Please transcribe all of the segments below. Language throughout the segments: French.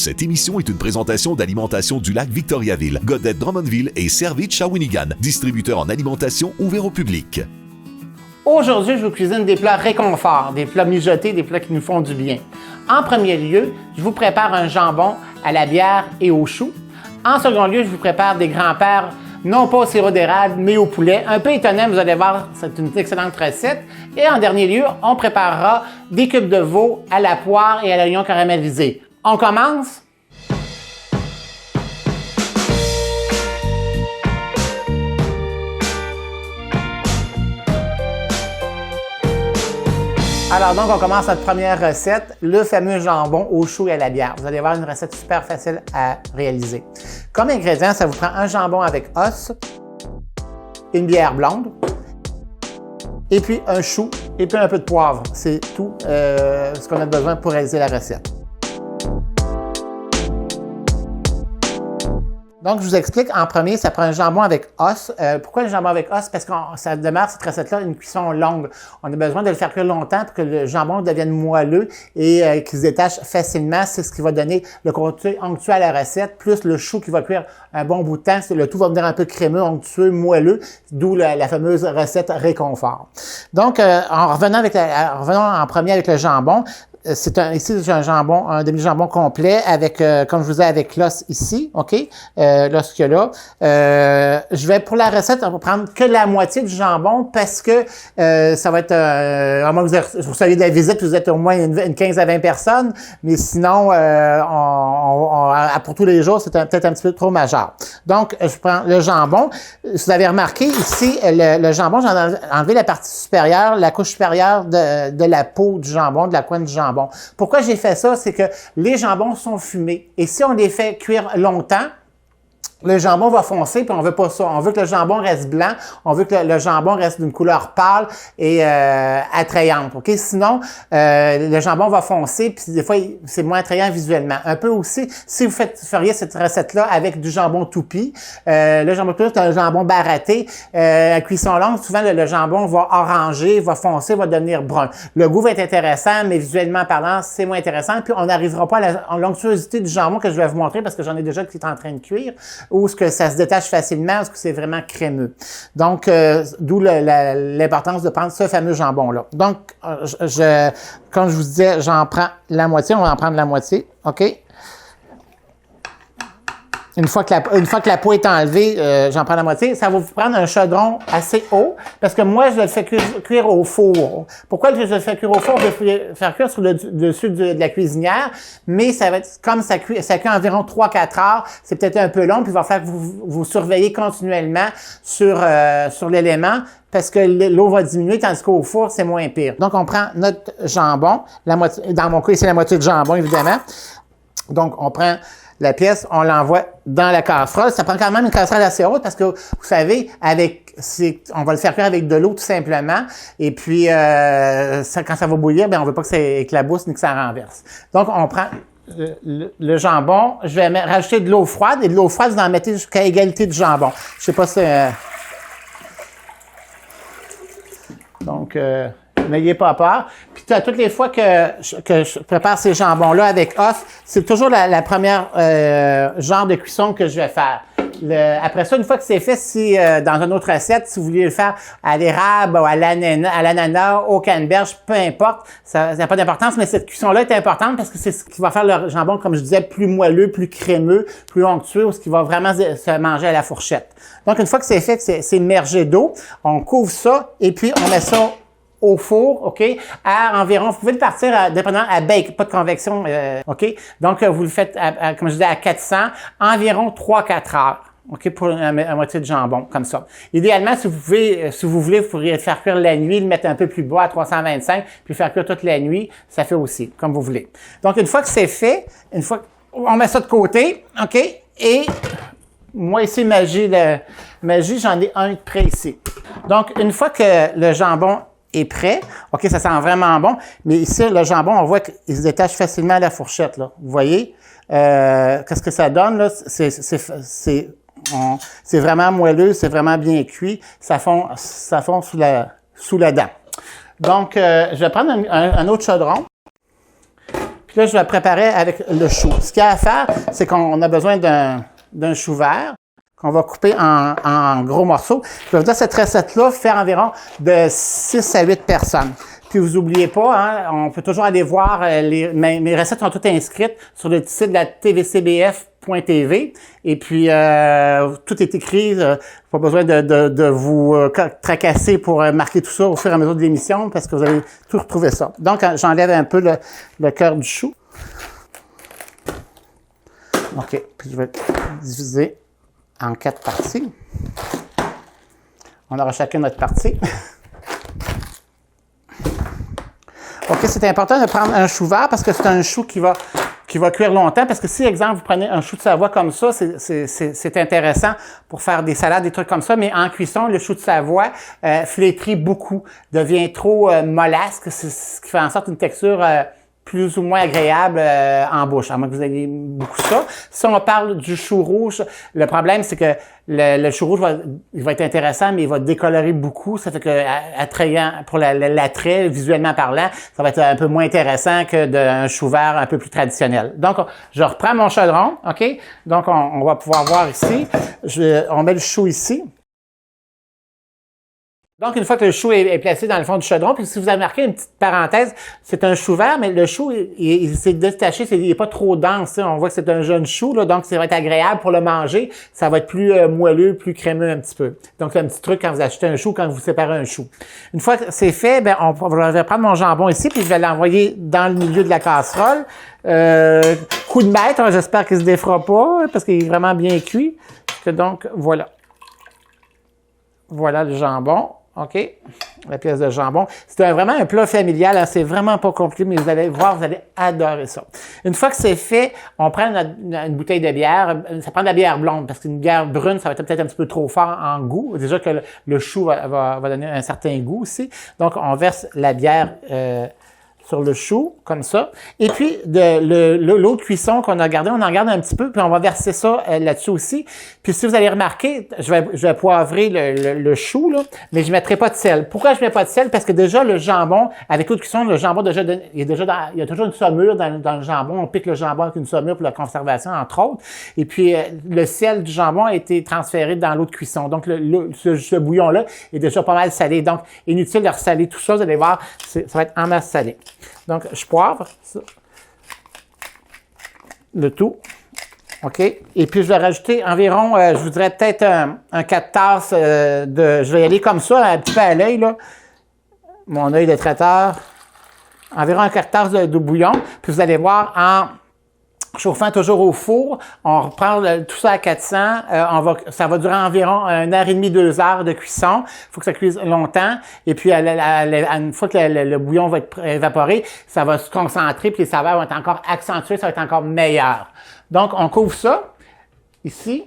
Cette émission est une présentation d'Alimentation du Lac Victoriaville, Godette Drummondville et Servi de Shawinigan, distributeur en alimentation ouvert au public. Aujourd'hui, je vous cuisine des plats réconfort, des plats mijotés, des plats qui nous font du bien. En premier lieu, je vous prépare un jambon à la bière et au chou. En second lieu, je vous prépare des grands-pères, non pas au sirop d'érable, mais au poulet. Un peu étonnant, vous allez voir, c'est une excellente recette. Et en dernier lieu, on préparera des cubes de veau à la poire et à l'oignon caramélisé. On commence? Alors donc, on commence notre première recette, le fameux jambon au chou et à la bière. Vous allez voir une recette super facile à réaliser. Comme ingrédient, ça vous prend un jambon avec os, une bière blonde, et puis un chou, et puis un peu de poivre. C'est tout ce qu'on a besoin pour réaliser la recette. Donc, je vous explique en premier, ça prend un jambon avec os. Pourquoi le jambon avec os? Parce que ça demeure, cette recette-là, une cuisson longue. On a besoin de le faire cuire longtemps pour que le jambon devienne moelleux et qu'il se détache facilement. C'est ce qui va donner le côté onctueux à la recette, plus le chou qui va cuire un bon bout de temps. Le tout va devenir un peu crémeux, onctueux, moelleux, d'où la fameuse recette réconfort. Donc, revenons en premier avec le jambon. Ici, j'ai un jambon, un demi-jambon complet avec, comme je vous ai, avec l'os ici, OK? L'os qu'il y a là. Je vais, pour la recette, on va prendre que la moitié du jambon parce que ça va être, à moins que vous soyez de la visite, vous êtes au moins une 15 à 20 personnes, mais sinon, pour tous les jours, c'est peut-être un petit peu trop majeur. Donc, je prends le jambon. Vous avez remarqué ici, le jambon, j'en ai enlevé la partie supérieure, la couche supérieure de la peau du jambon, de la couenne du jambon. Pourquoi j'ai fait ça? C'est que les jambons sont fumés. Et si on les fait cuire longtemps, le jambon va foncer, puis on veut pas ça. On veut que le jambon reste blanc, on veut que le jambon reste d'une couleur pâle et attrayante. Ok, sinon le jambon va foncer, puis des fois c'est moins attrayant visuellement. Un peu aussi, si vous feriez cette recette-là avec du jambon toupie, le jambon toupie c'est un jambon baratté. À cuisson longue, souvent le jambon va oranger, va foncer, va devenir brun. Le goût va être intéressant, mais visuellement parlant, c'est moins intéressant. Puis on n'arrivera pas à l'onctuosité du jambon que je vais vous montrer parce que j'en ai déjà qui est en train de cuire. Ou est-ce que ça se détache facilement, est-ce que c'est vraiment crémeux. Donc, d'où l'importance de prendre ce fameux jambon-là. Donc, comme je vous disais, j'en prends la moitié, on va en prendre la moitié, OK? Une fois que la peau est enlevée, j'en prends la moitié. Ça va vous prendre un chaudron assez haut, parce que moi, je le fais cuire au four. Pourquoi je le fais cuire au four? Je vais le faire cuire sur le dessus de la cuisinière, mais ça va être comme ça cuit environ 3-4 heures. C'est peut-être un peu long, puis il va falloir que vous surveillez continuellement sur l'élément, parce que l'eau va diminuer, tandis qu'au four, c'est moins pire. Donc, on prend notre jambon, la moitié, dans mon cas, ici, la moitié de jambon, évidemment. Donc, on prend la pièce, on l'envoie dans la casserole. Ça prend quand même une casserole assez haute parce que, vous savez, on va le faire cuire avec de l'eau tout simplement. Et puis, quand ça va bouillir, on veut pas que ça éclabousse ni que ça renverse. Donc, on prend le jambon. Je vais rajouter de l'eau froide. Et de l'eau froide, vous en mettez jusqu'à égalité du jambon. Je sais pas si... Donc... n'ayez pas peur. Puis toutes les fois que je prépare ces jambons-là avec os, c'est toujours la première genre de cuisson que je vais faire. Après ça, une fois que c'est fait, si dans une autre recette, si vous voulez le faire à l'érable ou à l'ananas, au canneberge, peu importe, ça n'a pas d'importance, mais cette cuisson-là est importante parce que c'est ce qui va faire le jambon, comme je disais, plus moelleux, plus crémeux, plus onctueux, ou ce qui va vraiment se manger à la fourchette. Donc, une fois que c'est fait, que c'est immergé d'eau, on couvre ça et puis on met ça au four, OK, à environ, vous pouvez le partir dépendant à bake, pas de convection, OK? Donc, vous le faites, comme je disais, à 400, environ 3-4 heures, OK, pour la moitié de jambon, comme ça. Idéalement, si vous voulez, vous pourriez le faire cuire la nuit, le mettre un peu plus bas à 325, puis faire cuire toute la nuit, ça fait aussi, comme vous voulez. Donc, une fois que c'est fait, on met ça de côté, OK, et moi ici, Magie, j'en ai un de près ici. Donc, une fois que le jambon est prêt. OK, ça sent vraiment bon. Mais ici, le jambon, on voit qu'il se détache facilement à la fourchette, là. Vous voyez? Qu'est-ce que ça donne, là? C'est vraiment moelleux, c'est vraiment bien cuit. Ça fond sous la dent. Donc, je vais prendre un autre chaudron. Puis là, je vais préparer avec le chou. Ce qu'il y a à faire, c'est qu'on a besoin d'un chou vert qu'on va couper en gros morceaux. Je vais vous dire, cette recette-là fait environ de 6 à 8 personnes. Puis vous oubliez pas, hein, on peut toujours aller voir, mes recettes sont toutes inscrites sur le site de la tvcbf.tv. Et puis, tout est écrit. Pas besoin de vous tracasser pour marquer tout ça au fur et à mesure de l'émission parce que vous allez tout retrouver ça. Donc, j'enlève un peu le cœur du chou. OK. Puis je vais diviser en 4 parties. On aura chacun notre partie. OK, c'est important de prendre un chou vert parce que c'est un chou qui va cuire longtemps. Parce que si, exemple, vous prenez un chou de Savoie comme ça, c'est intéressant pour faire des salades, des trucs comme ça. Mais en cuisson, le chou de Savoie flétrit beaucoup, devient trop mollasque, ce qui fait en sorte une texture plus ou moins agréable en bouche, à moins que vous ayez beaucoup ça. Si on parle du chou rouge, le problème, c'est que le chou rouge il va être intéressant, mais il va décolorer beaucoup. Ça fait que attrayant pour l'attrait, visuellement parlant, ça va être un peu moins intéressant que d'un chou vert un peu plus traditionnel. Donc, je reprends mon chaudron, OK? Donc, on va pouvoir voir ici. On met le chou ici. Donc, une fois que le chou est placé dans le fond du chaudron, puis si vous avez marqué une petite parenthèse, c'est un chou vert, mais le chou, il s'est détaché, il n'est pas trop dense. On voit que c'est un jeune chou, là, donc ça va être agréable pour le manger. Ça va être plus moelleux, plus crémeux un petit peu. Donc, c'est un petit truc quand vous achetez un chou, quand vous séparez un chou. Une fois que c'est fait, ben, je vais prendre mon jambon ici, puis je vais l'envoyer dans le milieu de la casserole. Coup de maître, j'espère qu'il se défera pas, parce qu'il est vraiment bien cuit. Donc, voilà. Voilà le jambon. OK? La pièce de jambon. C'est vraiment un plat familial. Hein, c'est vraiment pas compliqué, mais vous allez voir, vous allez adorer ça. Une fois que c'est fait, on prend une bouteille de bière. Ça prend de la bière blonde, parce qu'une bière brune, ça va être peut-être un petit peu trop fort en goût. Déjà que le chou va donner un certain goût aussi. Donc, on verse la bière sur le chou, comme ça. Et puis, l'eau de cuisson qu'on a gardée, on en garde un petit peu, puis on va verser ça là-dessus aussi. Puis, si vous allez remarquer, je vais poivrer le chou, là, mais je ne mettrai pas de sel. Pourquoi je ne mets pas de sel? Parce que déjà, le jambon, avec l'eau de cuisson, le jambon, il y a toujours une saumure dans le jambon. On pique le jambon avec une saumure pour la conservation, entre autres. Et puis, le sel du jambon a été transféré dans l'eau de cuisson. Donc, ce bouillon-là est déjà pas mal salé. Donc, inutile de ressaler tout ça. Vous allez voir, ça va être en masse salé. Donc, je poivre ça, le tout. OK? Et puis, je vais rajouter environ, je vous dirais peut-être un 4 tasses je vais y aller comme ça, un petit peu à l'œil, là. Mon œil de traiteur. Environ un 4 tasses de bouillon. Puis, vous allez voir, en chauffant toujours au four, on reprend tout ça à 400. Ça va durer environ 1h30, 2 heures de cuisson. Il faut que ça cuise longtemps. Et puis, une fois que le bouillon va être évaporé, ça va se concentrer, puis les saveurs vont être encore accentuées, ça va être encore meilleur. Donc, on couvre ça, ici,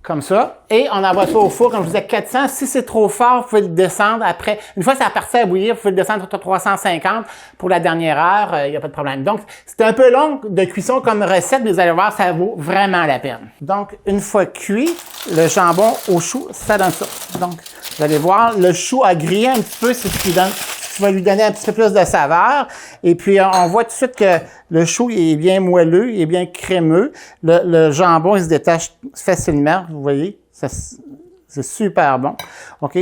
comme ça, et on envoie ça au four, comme je vous disais, 400. Si c'est trop fort, vous pouvez le descendre après. Une fois que ça a parti à bouillir, vous pouvez le descendre à 350 pour la dernière heure, il n'y a pas de problème. Donc, c'est un peu long de cuisson comme recette, mais vous allez voir, ça vaut vraiment la peine. Donc, une fois cuit, le jambon au chou, ça donne ça. Donc, vous allez voir, le chou a grillé un petit peu, c'est ce qui va lui donner un petit peu plus de saveur. Et puis, on voit tout de suite que le chou est bien moelleux, il est bien crémeux. Le jambon, il se détache facilement, vous voyez. C'est super bon. OK?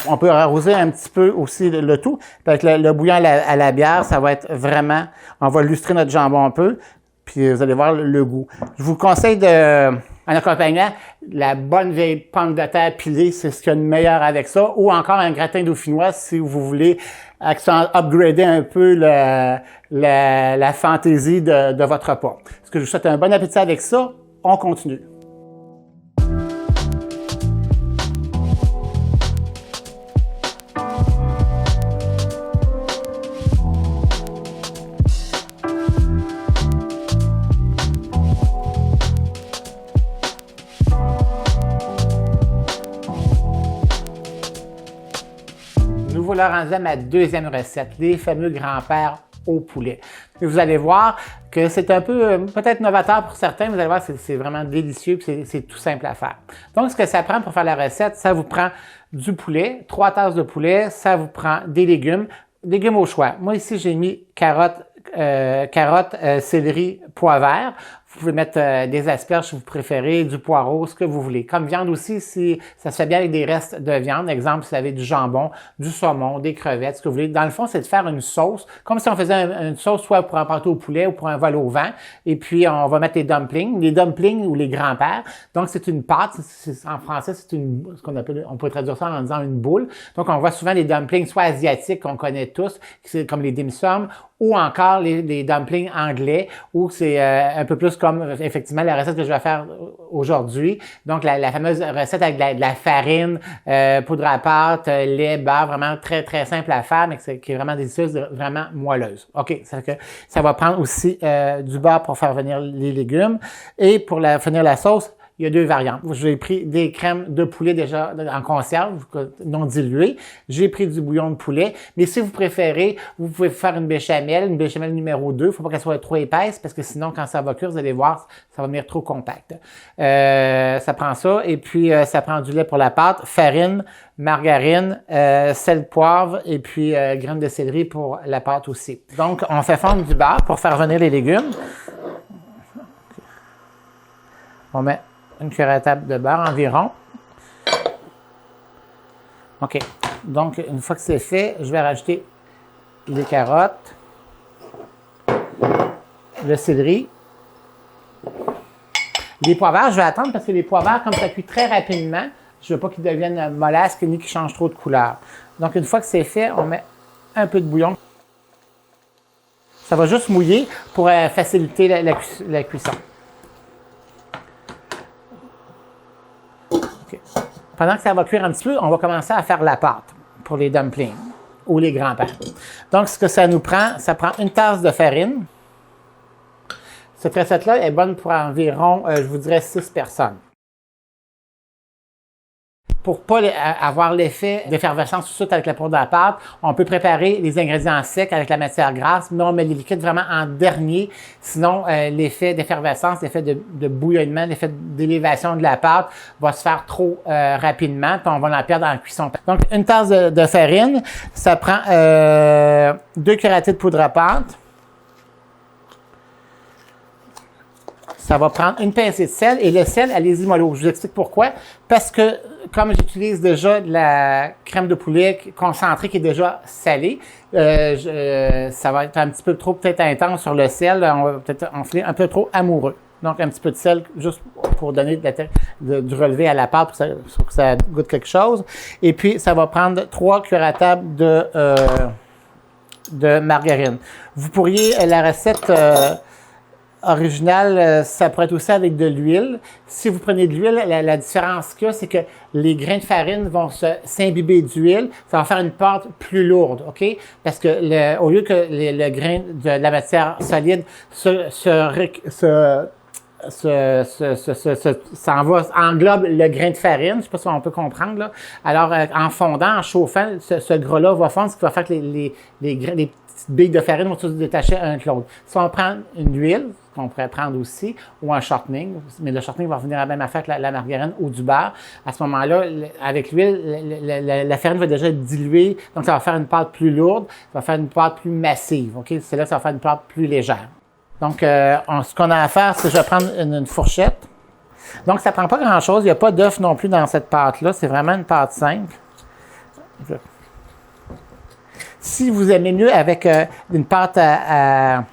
On peut arroser un petit peu aussi le tout. Avec le bouillon à la bière, ça va être vraiment... On va lustrer notre jambon un peu, puis vous allez voir le goût. Je vous conseille en accompagnant, la bonne vieille pomme de terre pilée, c'est ce qu'il y a de meilleur avec ça. Ou encore un gratin dauphinois si vous voulez upgrader un peu la fantaisie de votre repas. Est-ce que je vous souhaite un bon appétit avec ça? On continue. Nous voilà rendus à ma deuxième recette, les fameux grands-pères au poulet. Et vous allez voir que c'est un peu peut-être novateur pour certains, mais vous allez voir c'est vraiment délicieux et c'est tout simple à faire. Donc, ce que ça prend pour faire la recette, ça vous prend du poulet, 3 tasses de poulet, ça vous prend des légumes au choix. Moi, ici, j'ai mis carottes, carottes, céleri, pois vert. Vous pouvez mettre des asperges si vous préférez, du poireau, ce que vous voulez. Comme viande aussi, si ça se fait bien avec des restes de viande, exemple, si vous avez du jambon, du saumon, des crevettes, ce que vous voulez. Dans le fond, c'est de faire une sauce, comme si on faisait une sauce soit pour un pâté au poulet ou pour un vol au vent. Et puis, on va mettre les dumplings ou les grands-pères. Donc, c'est une pâte. En français, c'est ce qu'on appelle, on pourrait traduire ça en disant une boule. Donc, on voit souvent les dumplings, soit asiatiques, qu'on connaît tous, comme les dim sum, ou encore les dumplings anglais, où c'est un peu plus comme effectivement la recette que je vais faire aujourd'hui. Donc la fameuse recette avec de la farine, poudre à pâte, lait, beurre, vraiment très très simple à faire, mais qui est vraiment délicieuse, vraiment moelleuse. OK, ça va prendre aussi du beurre pour faire venir les légumes. Et pour finir la sauce, il y a deux variantes. J'ai pris des crèmes de poulet déjà en conserve, non diluées. J'ai pris du bouillon de poulet. Mais si vous préférez, vous pouvez faire une béchamel numéro 2. Il ne faut pas qu'elle soit trop épaisse parce que sinon, quand ça va cuire, vous allez voir, ça va devenir trop compact. Ça prend ça. Et puis, ça prend du lait pour la pâte, farine, margarine, sel, poivre et puis graines de céleri pour la pâte aussi. Donc, on fait fondre du beurre pour faire venir les légumes. On met une cuillère à table de beurre environ. OK. Donc, une fois que c'est fait, je vais rajouter les carottes, le céleri. Les pois verts, je vais attendre parce que les pois verts, comme ça cuit très rapidement, je ne veux pas qu'ils deviennent mollasques ni qu'ils changent trop de couleur. Donc, une fois que c'est fait, on met un peu de bouillon. Ça va juste mouiller pour faciliter la cuisson. Pendant que ça va cuire un petit peu, on va commencer à faire la pâte pour les dumplings ou les grands-pères. Donc, ce que ça nous prend, ça prend une tasse de farine. Cette recette-là est bonne pour environ, je vous dirais, 6 personnes. Pour pas avoir l'effet d'effervescence tout de suite avec la poudre à pâte, on peut préparer les ingrédients secs avec la matière grasse, mais on met les liquides vraiment en dernier. Sinon, l'effet d'effervescence, l'effet de bouillonnement, l'effet d'élévation de la pâte va se faire trop rapidement, puis on va en perdre en cuisson. Donc, une tasse de farine, ça prend 2 cuillères à thé de poudre à pâte. Ça va prendre une pincée de sel. Et le sel, allez-y mollo. Je vous explique pourquoi. Parce que, comme j'utilise déjà de la crème de poulet concentrée qui est déjà salée, ça va être un petit peu trop peut-être intense sur le sel. On va peut-être enfler un peu trop amoureux. Donc, un petit peu de sel juste pour donner du relevé à la pâte pour que ça goûte quelque chose. Et puis, ça va prendre 3 cuillères à table de margarine. Vous pourriez, la recette original, ça pourrait être aussi avec de l'huile. Si vous prenez de l'huile, la différence qu'il y a, c'est que les grains de farine vont s'imbiber d'huile. Ça va faire une pâte plus lourde, OK? Parce que au lieu que le grain de la matière solide englobe le grain de farine, je sais pas si on peut comprendre, là. Alors, en fondant, en chauffant, ce gras-là va fondre, ce qui va faire que les petites billes de farine vont se détacher un de l'autre. Si on prend une huile, qu'on pourrait prendre aussi, ou un shortening, mais le shortening va revenir à la même affaire que la margarine ou du beurre. À ce moment-là, avec l'huile, la farine va déjà être diluée, donc ça va faire une pâte plus lourde, ça va faire une pâte plus massive, OK? C'est là que ça va faire une pâte plus légère. Donc, ce qu'on a à faire, c'est que je vais prendre une fourchette. Donc, ça prend pas grand-chose. Il n'y a pas d'œuf non plus dans cette pâte-là. C'est vraiment une pâte simple. Si vous aimez mieux avec une pâte à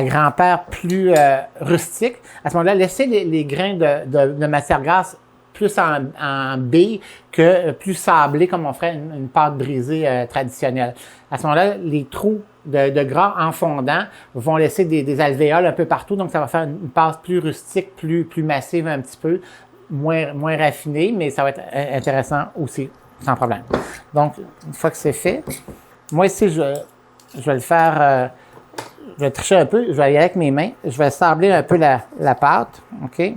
grand-père plus rustique, à ce moment-là, laissez les grains de matière grasse plus en billes que plus sablés comme on ferait une pâte brisée traditionnelle. À ce moment-là, les trous de gras en fondant vont laisser des alvéoles un peu partout, donc ça va faire une pâte plus rustique, plus massive un petit peu, moins raffinée, mais ça va être intéressant aussi, sans problème. Donc, une fois que c'est fait, moi ici, je vais le faire, je vais tricher un peu, je vais aller avec mes mains, je vais sabler un peu la pâte, OK?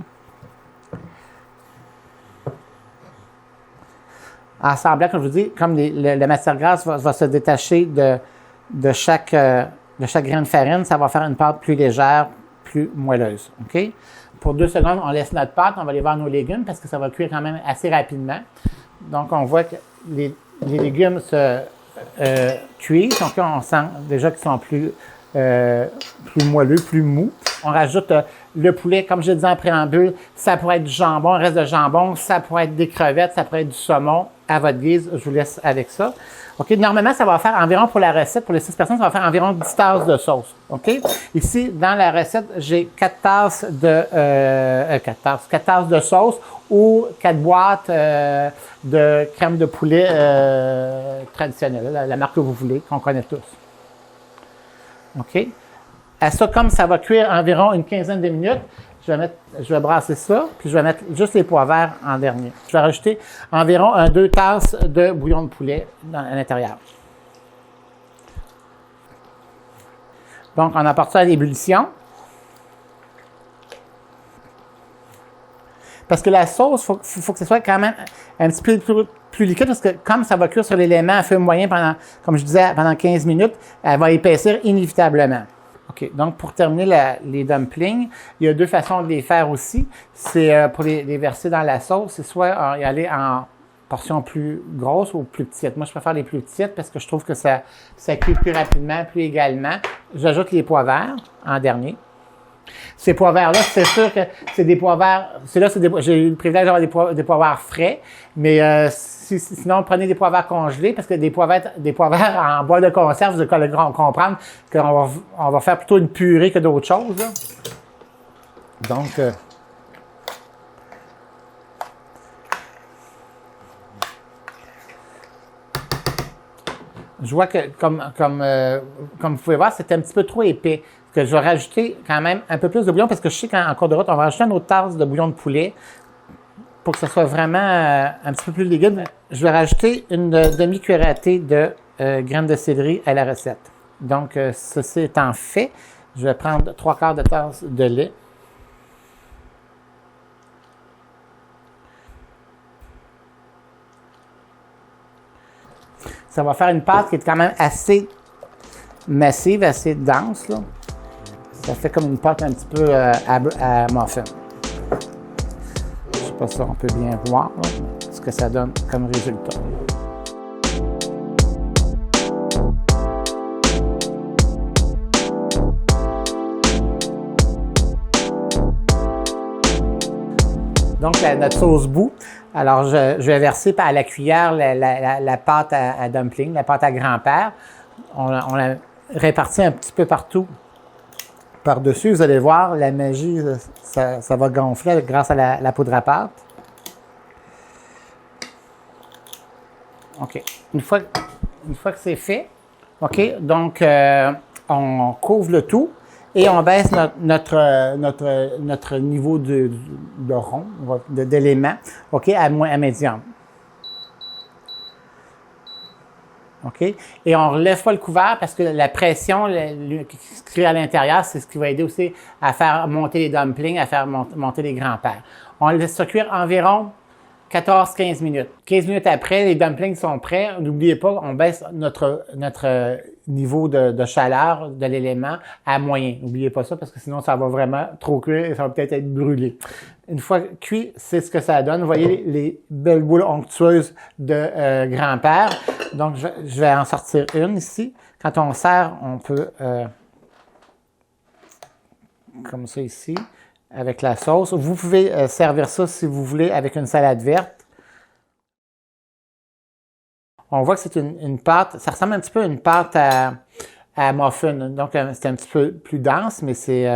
En sablant, comme je vous dis, comme la matière grasse va se détacher de chaque grain de farine, ça va faire une pâte plus légère, plus moelleuse, OK? Pour 2 secondes, on laisse notre pâte, on va aller voir nos légumes parce que ça va cuire quand même assez rapidement. Donc, on voit que les légumes se cuisent. Donc là, on sent déjà qu'ils sont plus plus moelleux, plus mou. On rajoute le poulet, comme je disais en préambule, ça pourrait être du jambon, un reste de jambon, ça pourrait être des crevettes, ça pourrait être du saumon, à votre guise, je vous laisse avec ça. OK, normalement, ça va faire environ, pour la recette, pour les 6 personnes, ça va faire environ 10 tasses de sauce. OK? Ici, dans la recette, j'ai 4 tasses de sauce ou 4 boîtes de crème de poulet traditionnelle, la marque que vous voulez, qu'on connaît tous. OK? À ça, comme ça va cuire environ une quinzaine de minutes, je vais brasser ça, puis je vais mettre juste les pois verts en dernier. Je vais rajouter environ 2 tasses de bouillon de poulet à l'intérieur. Donc, on apporte ça à l'ébullition. Parce que la sauce, il faut que ce soit quand même un petit peu plus liquide, parce que comme ça va cuire sur l'élément à feu moyen pendant, comme je disais, pendant 15 minutes, elle va épaissir inévitablement. OK. Donc, pour terminer les dumplings, il y a 2 façons de les faire aussi. C'est pour les verser dans la sauce, c'est soit y aller en portions plus grosses ou plus petites. Moi, je préfère les plus petites parce que je trouve que ça cuit plus rapidement, plus également. J'ajoute les pois verts en dernier. Ces pois verts-là, c'est sûr que c'est des pois verts. J'ai eu le privilège d'avoir des pois verts frais, mais sinon, prenez des pois verts congelés, parce que des pois verts en boîte de conserve, vous allez comprendre qu'on va faire plutôt une purée que d'autres choses. Là. Donc, je vois que, comme vous pouvez voir, c'était un petit peu trop épais. Que je vais rajouter quand même un peu plus de bouillon, parce que je sais qu'en cours de route, on va rajouter une autre tasse de bouillon de poulet pour que ce soit vraiment un petit peu plus liquide. Je vais rajouter une demi-cuillerée de graines de céleri à la recette. Donc, ceci étant fait, je vais prendre 3/4 de tasse de lait. Ça va faire une pâte qui est quand même assez massive, assez dense, là. Ça fait comme une pâte un petit peu à muffin. Je ne sais pas si on peut bien voir là, ce que ça donne comme résultat. Donc, notre sauce bout. Alors, je vais verser à la cuillère la pâte à dumpling, la pâte à grand-père. On la répartit un petit peu partout par-dessus. Vous allez voir, la magie, ça va gonfler grâce à la poudre à pâte. OK. Une fois que c'est fait, OK, donc on couvre le tout et on baisse notre niveau de rond, d'éléments, OK, à médium. OK? Et on ne relève pas le couvert parce que la pression qui se crée à l'intérieur, c'est ce qui va aider aussi à faire monter les dumplings, à faire monter les grands-pères. On laisse ça cuire environ 14-15 minutes. 15 minutes après, les dumplings sont prêts. N'oubliez pas, on baisse notre niveau de chaleur de l'élément à moyen. N'oubliez pas ça parce que sinon, ça va vraiment trop cuire et ça va peut-être être brûlé. Une fois cuit, c'est ce que ça donne. Vous voyez les belles boules onctueuses de grand-père. Donc, je vais en sortir une ici. Quand on sert, on peut, comme ça ici, avec la sauce. Vous pouvez servir ça, si vous voulez, avec une salade verte. On voit que c'est une pâte, ça ressemble un petit peu à une pâte à muffin. Donc, c'est un petit peu plus dense, mais c'est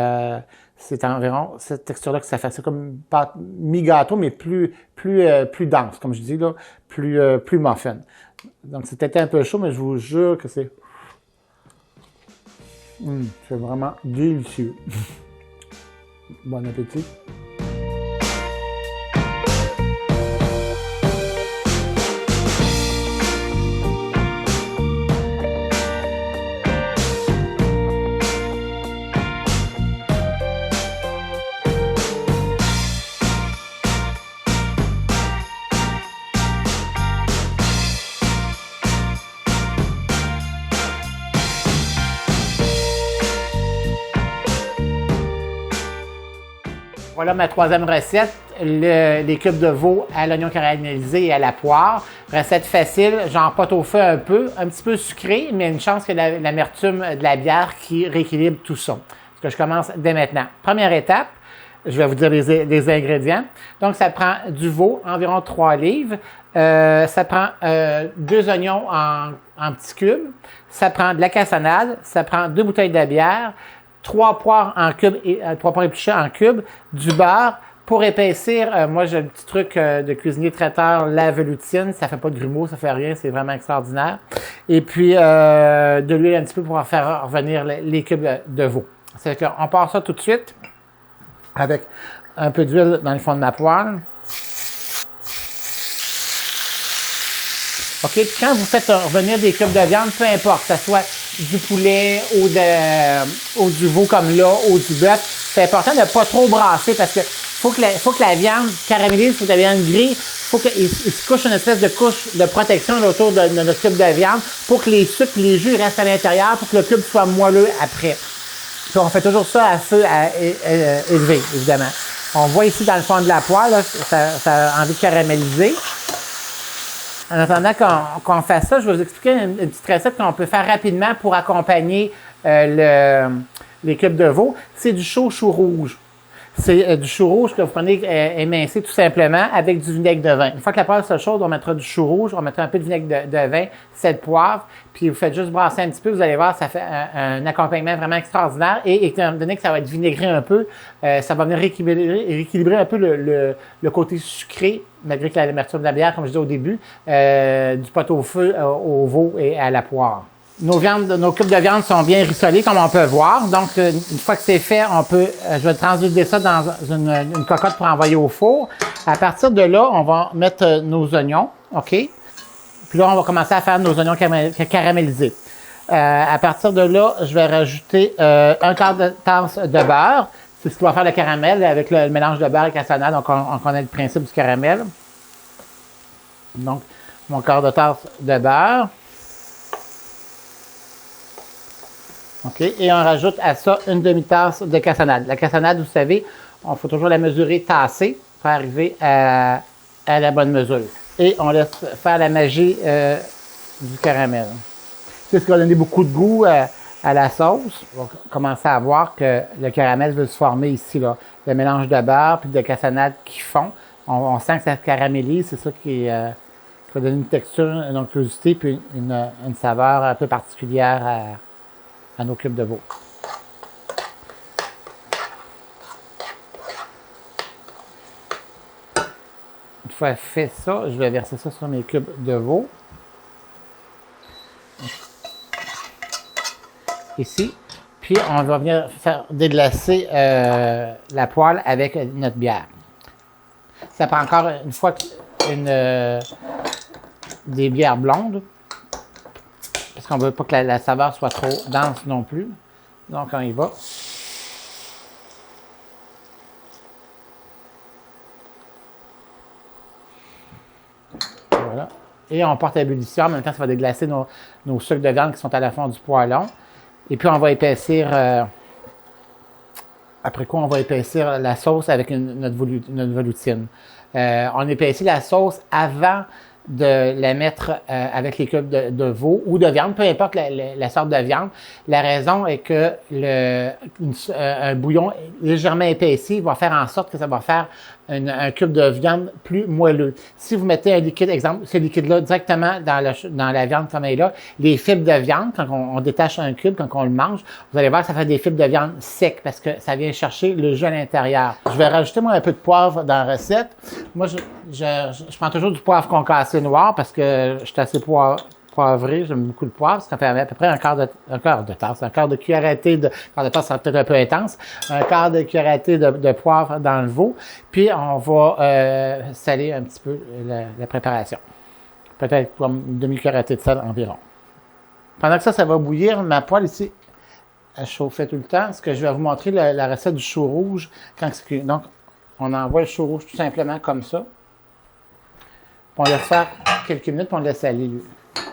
environ cette texture-là que ça fait. C'est comme une pâte mi-gâteau, mais plus dense, comme je dis, là, plus muffin. Donc, c'est peut-être un peu chaud, mais je vous jure que c'est vraiment délicieux. Bon appétit! Voilà ma troisième recette, les cubes de veau à l'oignon caramélisé et à la poire. Recette facile, j'emporte au feu un petit peu sucré, mais une chance que l'amertume de la bière qui rééquilibre tout ça. Ce que je commence dès maintenant. Première étape, je vais vous dire les ingrédients. Donc, ça prend du veau, environ 3 livres. Ça prend 2 oignons en petits cubes. Ça prend de la cassonade. Ça prend 2 bouteilles de bière. 3 poires en cubes et 3 poires épluchées en cubes. Du beurre. Pour épaissir, moi, j'ai un petit truc de cuisinier traiteur, la veloutine. Ça fait pas de grumeaux, ça fait rien. C'est vraiment extraordinaire. Et puis, de l'huile un petit peu pour faire revenir les cubes de veau. C'est qu'on part ça tout de suite avec un peu d'huile dans le fond de ma poêle. OK, puis quand vous faites revenir des cubes de viande, peu importe, que ce soit du poulet ou du veau comme là, ou du bœuf, c'est important de ne pas trop brasser parce que faut que la viande caramélise, faut que la viande grille, faut qu'il se couche une espèce de couche de protection autour de notre cube de viande pour que les sucres et les jus restent à l'intérieur, pour que le cube soit moelleux après. Puis on fait toujours ça à feu élevé, évidemment. On voit ici dans le fond de la poêle, là, ça a envie de caraméliser. En attendant qu'on fasse ça, je vais vous expliquer une petite recette qu'on peut faire rapidement pour accompagner les cubes de veau. C'est du chou rouge. C'est du chou rouge que vous prenez émincé tout simplement avec du vinaigre de vin. Une fois que la poêle se chaude, on mettra du chou rouge, on mettra un peu de vinaigre de vin, sel de poivre, puis vous faites juste brasser un petit peu, vous allez voir, ça fait un accompagnement vraiment extraordinaire. Et étant donné que ça va être vinaigré un peu, ça va venir rééquilibrer un peu le côté sucré, malgré que l'amertume de la bière, comme je disais au début, du pot au feu, au veau et à la poire. Nos cubes de viande sont bien rissolés, comme on peut voir. Donc, une fois que c'est fait, je vais transluder ça dans une cocotte pour envoyer au four. À partir de là, on va mettre nos oignons, OK? Puis là, on va commencer à faire nos oignons caramélisés. À partir de là, je vais rajouter un quart de tasse de beurre. C'est ce qui va faire le caramel avec le mélange de beurre et cassonade. Donc, on connaît le principe du caramel. Donc, mon quart de tasse de beurre. OK? Et on rajoute à ça une demi-tasse de cassonade. La cassonade, vous savez, il faut toujours la mesurer tassée pour arriver à la bonne mesure. Et on laisse faire la magie du caramel. C'est ce qui va donner beaucoup de goût à la sauce. On va commencer à voir que le caramel veut se former ici, là. Le mélange de beurre puis de cassonade qui fond. On sent que ça caramélise. C'est ça qui va donner une texture, une onctuosité puis une saveur un peu particulière à nos cubes de veau. Une fois fait ça, je vais verser ça sur mes cubes de veau. Ici. Puis on va venir faire déglacer la poêle avec notre bière. Ça prend encore une fois des bières blondes. Parce qu'on ne veut pas que la saveur soit trop dense non plus. Donc, on y va. Voilà. Et on porte à ébullition. En même temps, ça va déglacer nos sucres de viande qui sont à la fond du poêlon. Et puis, on va épaissir... après quoi, on va épaissir la sauce avec notre veloutine. On épaissit la sauce avant de la mettre avec les cubes de veau ou de viande, peu importe la sorte de viande. La raison est que un bouillon légèrement épaissi va faire en sorte que ça va faire un cube de viande plus moelleux. Si vous mettez un liquide, exemple, ce liquide-là directement dans la viande comme elle est là, les fibres de viande, quand on détache un cube, quand on le mange, vous allez voir que ça fait des fibres de viande secs parce que ça vient chercher le jus à l'intérieur. Je vais rajouter moi un peu de poivre dans la recette. Moi, je prends toujours du poivre concassé noir parce que je suis assez poivré, j'aime beaucoup le poivre. Ça fait à peu près un quart de cuillère à thé quart de tasse, ça sera peut-être un peu intense. Un quart de cuillère à thé de poivre dans le veau. Puis, on va saler un petit peu la préparation. Peut-être comme une demi-cuillère à thé de sel environ. Pendant que ça va bouillir, ma poêle ici, elle chauffait tout le temps. Ce que je vais vous montrer, la recette du chou rouge. Donc, on envoie le chou rouge tout simplement comme ça. Puis on laisse faire quelques minutes, puis on le laisse saler, lui.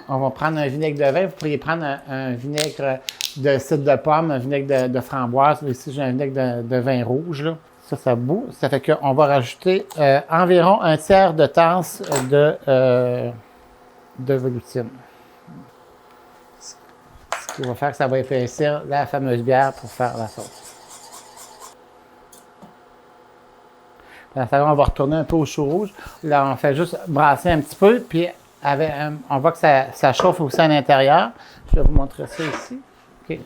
On va prendre un vinaigre de vin. Vous pourriez prendre un vinaigre de cidre de pomme, un vinaigre de framboise. Ici, j'ai un vinaigre de vin rouge, là. Ça bout. Ça fait qu'on va rajouter environ un tiers de tasse de veloutine. Ce qui va faire que ça va épaissir la fameuse bière pour faire la sauce. Dans ce on va retourner un peu au chou rouge. Là, on fait juste brasser un petit peu, puis on voit que ça chauffe aussi à l'intérieur. Je vais vous montrer ça ici. Okay.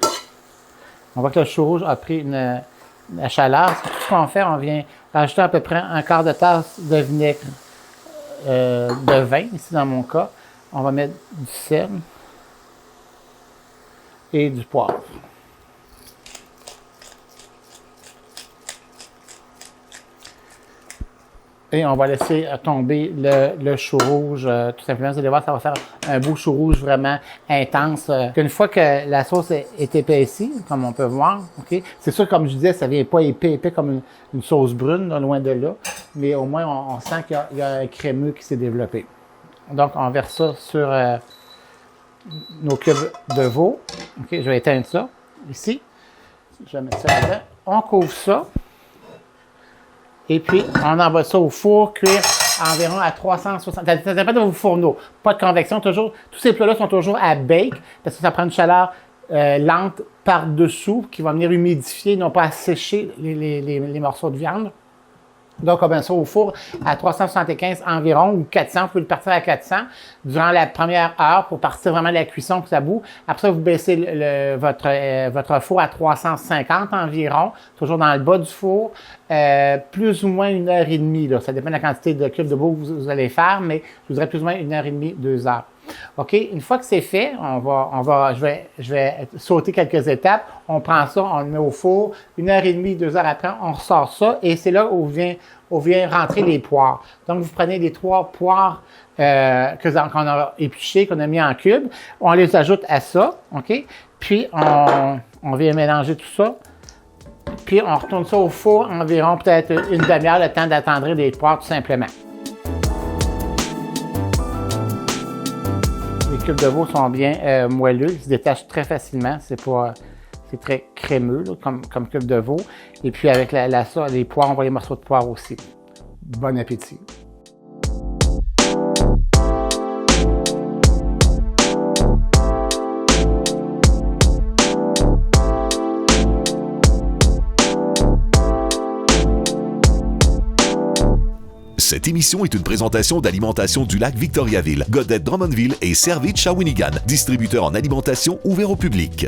On voit que le chou rouge a pris la chaleur. Tout ce qu'on fait, on vient rajouter à peu près un quart de tasse de vinaigre de vin, ici dans mon cas. On va mettre du sel et du poivre. Et on va laisser tomber le chou rouge, tout simplement. Vous allez voir, ça va faire un beau chou rouge vraiment intense. Une fois que la sauce est épaissie, comme on peut voir, ok. C'est sûr, comme je disais, ça vient pas épais comme une sauce brune, là, loin de là. Mais au moins, on sent qu'il y a un crémeux qui s'est développé. Donc, on verse ça sur nos cubes de veau. Ok, je vais éteindre ça ici. Je vais mettre ça là-dedans. On couvre ça. Et puis, on envoie ça au four, cuire environ à 360. Ça dépend de vos fourneaux. Pas de convection, toujours. Tous ces plats-là sont toujours à bake, parce que ça prend une chaleur lente par-dessous, qui va venir humidifier, non pas à sécher les morceaux de viande. Donc, on met ça au four à 375 environ, ou 400. Vous pouvez le partir à 400 durant la première heure pour partir vraiment de la cuisson, que ça bout. Après ça, vous baissez votre four à 350 environ, toujours dans le bas du four, plus ou moins 1h30. Là. Ça dépend de la quantité de cubes de veau que vous allez faire, mais je vous dirais plus ou moins 1h30, 2 heures. OK? Une fois que c'est fait, je vais sauter quelques étapes. On prend ça, on le met au four. 1h30, 2 heures après, on ressort ça. Et c'est là où vient rentrer les poires. Donc, vous prenez les 3 poires qu'on a épluchées, qu'on a mis en cubes. On les ajoute à ça. OK? Puis, on vient mélanger tout ça. Puis, on retourne ça au four environ peut-être une demi-heure, le temps d'attendrir les poires tout simplement. Les cubes de veau sont bien moelleux, ils se détachent très facilement. C'est très crémeux là, comme cube de veau. Et puis avec les poires, on voit les morceaux de poire aussi. Bon appétit! Cette émission est une présentation d'Alimentation du Lac Victoriaville, Godette Drummondville et Service Shawinigan, distributeur en alimentation ouvert au public.